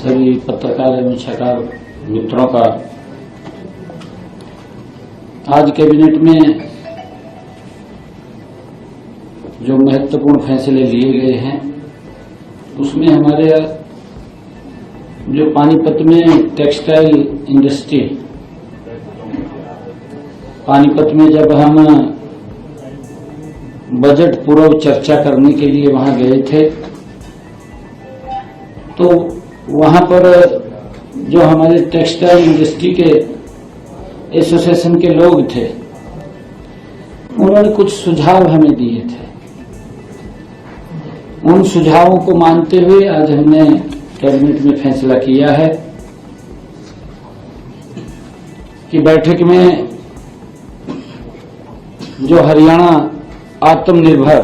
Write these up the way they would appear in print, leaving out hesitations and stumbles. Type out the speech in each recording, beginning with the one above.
सभी पत्रकार एवं छात्र मित्रों का आज कैबिनेट में जो महत्वपूर्ण फैसले लिए गए हैं उसमें हमारे जो पानीपत में टेक्सटाइल इंडस्ट्री, पानीपत में जब हम बजट पूर्व चर्चा करने के लिए वहां गए थे तो वहां पर जो हमारे टेक्सटाइल इंडस्ट्री के एसोसिएशन के लोग थे उन्होंने कुछ सुझाव हमें दिए थे। उन सुझावों को मानते हुए आज हमने कैबिनेट में फैसला किया है कि बैठक में जो हरियाणा आत्मनिर्भर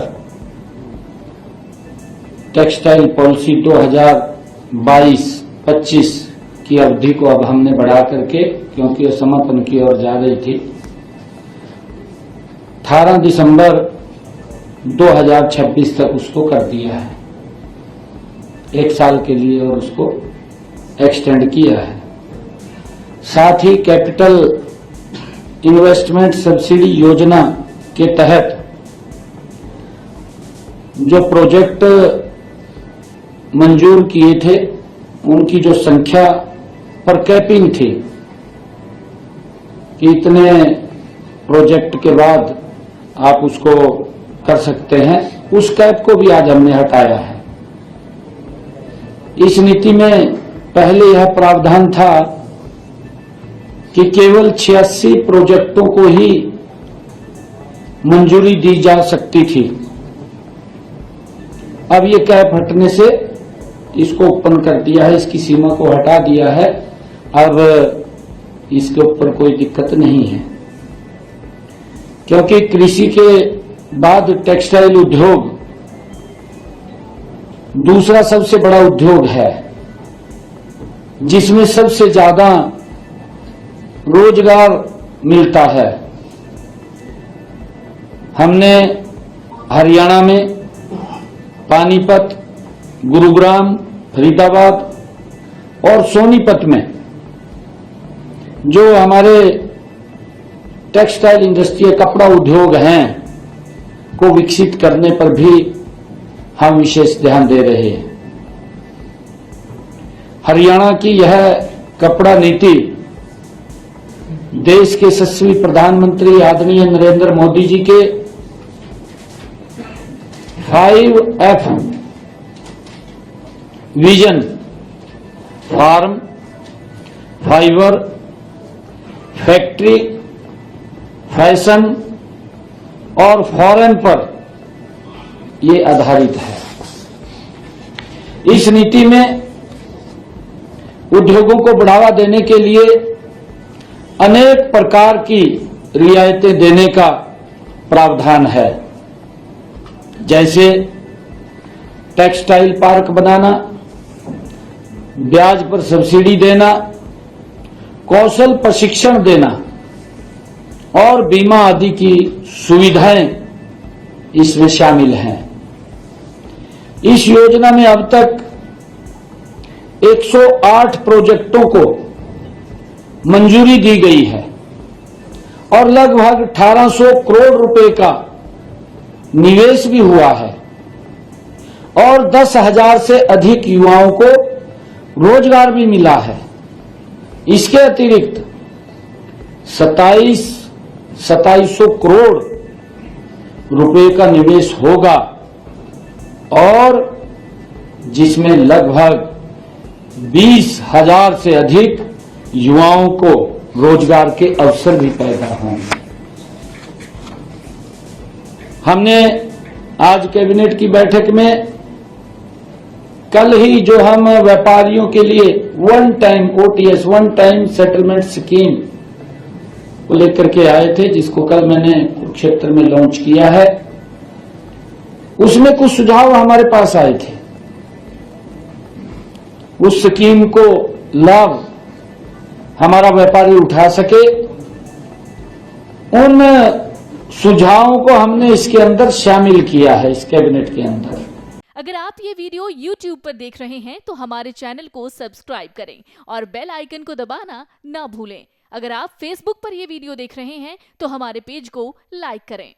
टेक्सटाइल पॉलिसी 2022-25 की अवधि को अब हमने बढ़ा करके, क्योंकि ये समापन की ओर जा रही थी, 18 दिसंबर 2026 तक उसको कर दिया है, 1 साल के लिए, और उसको एक्सटेंड किया है। साथ ही कैपिटल इन्वेस्टमेंट सब्सिडी योजना के तहत जो प्रोजेक्ट मंजूर किए थे उनकी जो संख्या पर कैपिंग थी कि इतने प्रोजेक्ट के बाद आप उसको कर सकते हैं, उस कैप को भी आज हमने हटाया है। इस नीति में पहले यह प्रावधान था कि केवल 86 प्रोजेक्टों को ही मंजूरी दी जा सकती थी। अब ये कैप हटने से इसको ओपन कर दिया है, इसकी सीमा को हटा दिया है। अब इसके ऊपर कोई दिक्कत नहीं है, क्योंकि कृषि के बाद टेक्सटाइल उद्योग दूसरा सबसे बड़ा उद्योग है जिसमें सबसे ज्यादा रोजगार मिलता है। हमने हरियाणा में पानीपत, गुरुग्राम, फरीदाबाद और सोनीपत में जो हमारे टेक्सटाइल इंडस्ट्री, कपड़ा उद्योग हैं, को विकसित करने पर भी हम विशेष ध्यान दे रहे हैं। हरियाणा की यह कपड़ा नीति देश के यशस्वी प्रधानमंत्री आदरणीय नरेंद्र मोदी जी के 5F विजन, फार्म, फाइबर, फैक्ट्री, फैशन और फॉरेन पर ये आधारित है। इस नीति में उद्योगों को बढ़ावा देने के लिए अनेक प्रकार की रियायतें देने का प्रावधान है, जैसे टेक्सटाइल पार्क बनाना, ब्याज पर सब्सिडी देना, कौशल प्रशिक्षण देना और बीमा आदि की सुविधाएं इसमें शामिल हैं। इस योजना में अब तक 108 प्रोजेक्टों को मंजूरी दी गई है और लगभग 1800 करोड़ रुपए का निवेश भी हुआ है और 10,000 से अधिक युवाओं को रोजगार भी मिला है। इसके अतिरिक्त 2700 करोड़ रुपए का निवेश होगा और जिसमें लगभग 20,000 से अधिक युवाओं को रोजगार के अवसर भी पैदा होंगे। हमने आज कैबिनेट की बैठक में कल ही जो हम व्यापारियों के लिए one time OTS, one time settlement scheme को लेकर के आए थे, जिसको कल मैंने कुरुक्षेत्र में लॉन्च किया है, उसमें कुछ सुझाव हमारे पास आए थे। उस स्कीम को लाभ हमारा व्यापारी उठा सके, उन सुझावों को हमने इसके अंदर शामिल किया है, इस कैबिनेट के अंदर। अगर आप ये वीडियो YouTube पर देख रहे हैं तो हमारे चैनल को सब्सक्राइब करें और बेल आइकन को दबाना ना भूलें। अगर आप Facebook पर ये वीडियो देख रहे हैं तो हमारे पेज को लाइक करें।